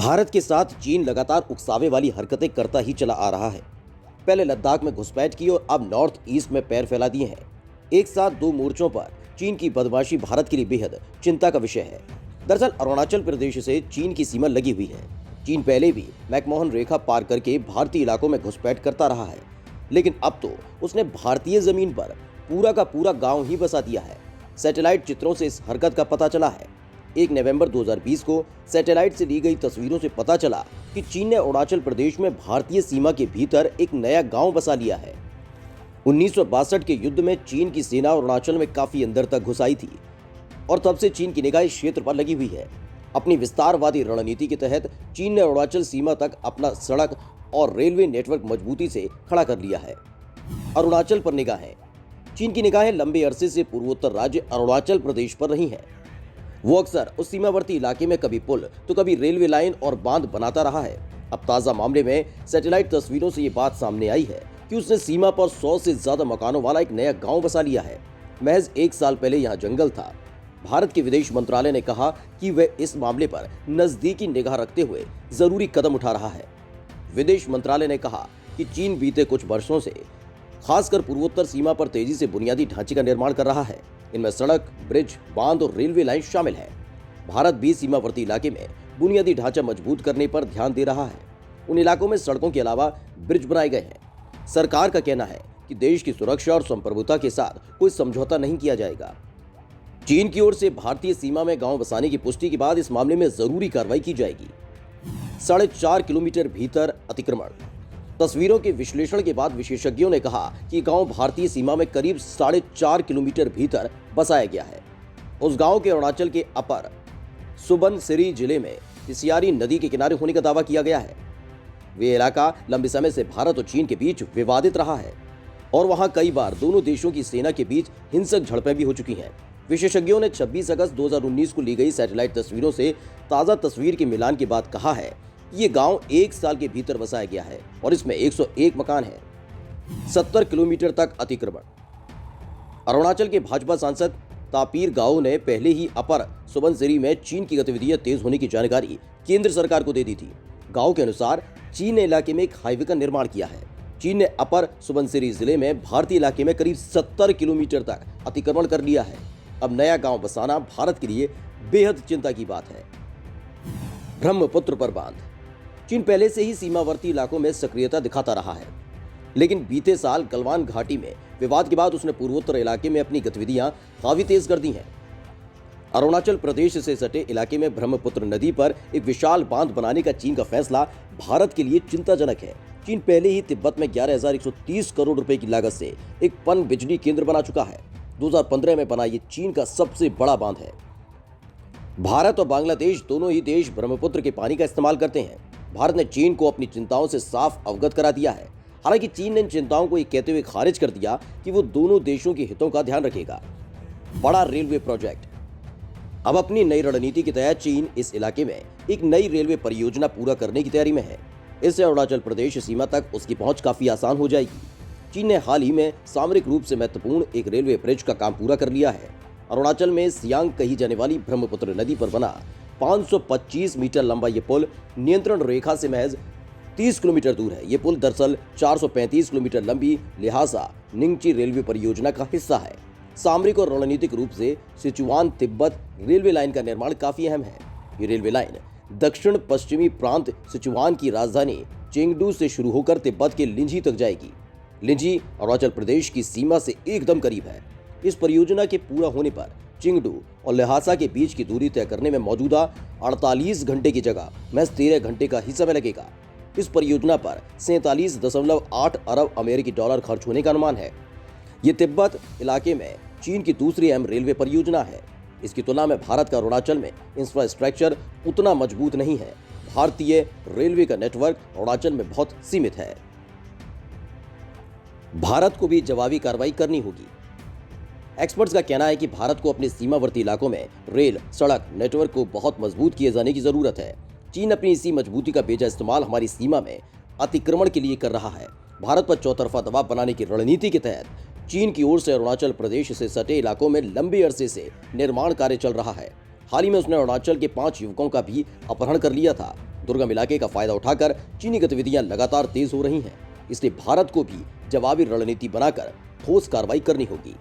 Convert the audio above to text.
भारत के साथ चीन लगातार उकसावे वाली हरकतें करता ही चला आ रहा है। पहले लद्दाख में घुसपैठ की और अब नॉर्थ ईस्ट में पैर फैला दिए हैं। एक साथ दो मोर्चों पर चीन की बदमाशी भारत के लिए बेहद चिंता का विषय है। दरअसल अरुणाचल प्रदेश से चीन की सीमा लगी हुई है। चीन पहले भी मैकमोहन रेखा पार करके भारतीय इलाकों में घुसपैठ करता रहा है, लेकिन अब तो उसने भारतीय जमीन पर पूरा का पूरा गांव ही बसा दिया है। सैटेलाइट चित्रों से इस हरकत का पता चला है। 1 नवंबर 2020 को सैटेलाइट से ली गई तस्वीरों से पता चला कि चीन ने अरुणाचल प्रदेश में भारतीय सीमा के भीतर एक नया गांव बसा लिया है। 1962 के युद्ध में चीन की सेना अरुणाचल में काफी अंदर तक घुस आई थी और तब से चीन की निगाह इस क्षेत्र पर लगी हुई है। अपनी विस्तारवादी रणनीति के तहत चीन ने अरुणाचल सीमा तक अपना सड़क और रेलवे नेटवर्क मजबूती से खड़ा कर लिया है। अरुणाचल पर निगाहें। चीन की निगाहें लंबे अरसे से पूर्वोत्तर राज्य अरुणाचल प्रदेश पर रही हैं। वो अक्सर उस सीमावर्ती इलाके में कभी पुल तो कभी रेलवे लाइन और बांध बनाता रहा है। अब ताजा मामले में सैटेलाइट तस्वीरों से ये बात सामने आई है कि उसने सीमा पर 100 से ज्यादा मकानों वाला एक नया गांव बसा लिया है। महज 1 साल पहले यहाँ जंगल था। भारत के विदेश मंत्रालय ने कहा कि वह इस मामले पर नजदीकी निगाह रखते हुए जरूरी कदम उठा रहा है। विदेश मंत्रालय ने कहा कि चीन बीते कुछ वर्षों से खासकर पूर्वोत्तर सीमा पर तेजी से बुनियादी ढांचे का निर्माण कर रहा है। इनमें सड़क, ब्रिज, बांध और रेलवे लाइन शामिल है। भारत भी सीमावर्ती इलाके में बुनियादी ढांचा मजबूत करने पर ध्यान दे रहा है। उन इलाकों में सड़कों के अलावा ब्रिज बनाए गए हैं। सरकार का कहना है कि देश की सुरक्षा और संप्रभुता के साथ कोई समझौता नहीं किया जाएगा। चीन की ओर से भारतीय सीमा में गांव बसाने की पुष्टि के बाद इस मामले में जरूरी कार्रवाई की जाएगी। 4.5 किलोमीटर भीतर अतिक्रमण। तस्वीरों के विश्लेषण के बाद विशेषज्ञों ने कहा कि गांव भारतीय सीमा में करीब 4.5 किलोमीटर भीतर बसाया गया है। उस गांव के अरुणाचल के अपर सुबनसिरी जिले में तिसियारी नदी के किनारे होने का दावा किया गया है। वे इलाका लंबे समय से भारत और चीन के बीच विवादित रहा है और वहां कई बार दोनों देशों की सेना के बीच हिंसक झड़पें भी हो चुकी हैं। विशेषज्ञों ने 26 अगस्त 2019 को ली गई सैटेलाइट तस्वीरों से ताजा तस्वीर के मिलान के बाद कहा है ये गांव 1 साल के भीतर बसाया गया है और इसमें 101 मकान हैं। 70 किलोमीटर तक अतिक्रमण। अरुणाचल के भाजपा सांसद तापीर गाओ ने पहले ही अपर सुबनसिरी में चीन की गतिविधियां तेज होने की जानकारी केंद्र सरकार को दे दी थी। गाओ के अनुसार चीन ने इलाके में एक हाईवे का निर्माण किया है। चीन ने अपर सुबनसिरी जिले में भारतीय इलाके में करीब 70 किलोमीटर तक अतिक्रमण कर लिया है। अब नया गांव बसाना भारत के लिए बेहद चिंता की बात है। ब्रह्मपुत्र पर बांध। चीन पहले से ही सीमावर्ती इलाकों में सक्रियता दिखाता रहा है, लेकिन बीते साल गलवान घाटी में विवाद के बाद उसने पूर्वोत्तर इलाके में अपनी गतिविधियां काफी तेज कर दी हैं। अरुणाचल प्रदेश से सटे इलाके में ब्रह्मपुत्र नदी पर एक विशाल बांध बनाने का चीन का फैसला भारत के लिए चिंताजनक है। चीन पहले ही तिब्बत में 11,130 करोड़ रुपए की लागत से एक पन बिजली केंद्र बना चुका है। 2015 में बना ये चीन का सबसे बड़ा बांध है। भारत और बांग्लादेश दोनों ही देश ब्रह्मपुत्र के पानी का इस्तेमाल करते हैं। भारत ने चीन को अपनी चिंताओं से साफ अवगत करा दिया है। हालांकि चीन ने इन चिंताओं को ये कहते हुए खारिज कर दिया कि वो दोनों देशों के हितों का ध्यान रखेगा। बड़ा रेलवे प्रोजेक्ट। अब अपनी नई रणनीति के तहत चीन इस इलाके में एक नई रेलवे परियोजना पूरा करने की तैयारी में है। इससे अरुणाचल प्रदेश सीमा तक उसकी पहुंच काफी आसान हो जाएगी। चीन ने हाल ही में सामरिक रूप से महत्वपूर्ण एक रेलवे ब्रिज का काम पूरा कर लिया है। अरुणाचल में सियांग कही जाने वाली ब्रह्मपुत्र नदी पर बना 525 मीटर लंबा ये पुल नियंत्रण रेखा से महज 30 किलोमीटर दूर है। ये पुल दरअसल 435 किलोमीटर लंबी लिहाजा निंगची रेलवे परियोजना का हिस्सा है। सामरिक और रणनीतिक रूप से सिचुआन तिब्बत रेलवे लाइन का निर्माण काफी अहम है। ये रेलवे लाइन दक्षिण पश्चिमी प्रांत सिचुआन की राजधानी चेंगडू से शुरू होकर तिब्बत के लिंजी तक जाएगी। लिंजी अरुणाचल प्रदेश की सीमा से एकदम करीब है। इस परियोजना के पूरा होने पर चिंगडू और लहासा के बीच की दूरी तय करने में मौजूदा 48 घंटे की जगह महज 13 घंटे का ही समय लगेगा। इस परियोजना पर 47.8 अरब अमेरिकी डॉलर खर्च होने का अनुमान है। ये तिब्बत इलाके में चीन की दूसरी अहम रेलवे परियोजना है। इसकी तुलना में भारत का अरुणाचल में इंफ्रास्ट्रक्चर उतना मजबूत नहीं है। भारतीय रेलवे का नेटवर्क अरुणाचल में बहुत सीमित है। भारत को भी जवाबी कार्रवाई करनी होगी। एक्सपर्ट्स का कहना है कि भारत को अपने सीमावर्ती इलाकों में रेल सड़क नेटवर्क को बहुत मजबूत किए जाने की जरूरत है। चीन अपनी इसी मजबूती का बेजा इस्तेमाल हमारी सीमा में अतिक्रमण के लिए कर रहा है। भारत पर चौतरफा दबाव बनाने की रणनीति के तहत चीन की ओर से अरुणाचल प्रदेश से सटे इलाकों में लंबे अरसे से निर्माण कार्य चल रहा है। हाल ही में उसने अरुणाचल के 5 युवकों का भी अपहरण कर लिया था। दुर्गम इलाके का फायदा उठाकर चीनी गतिविधियां लगातार तेज हो रही हैं। इसलिए भारत को भी जवाबी रणनीति बनाकर ठोस कार्रवाई करनी होगी।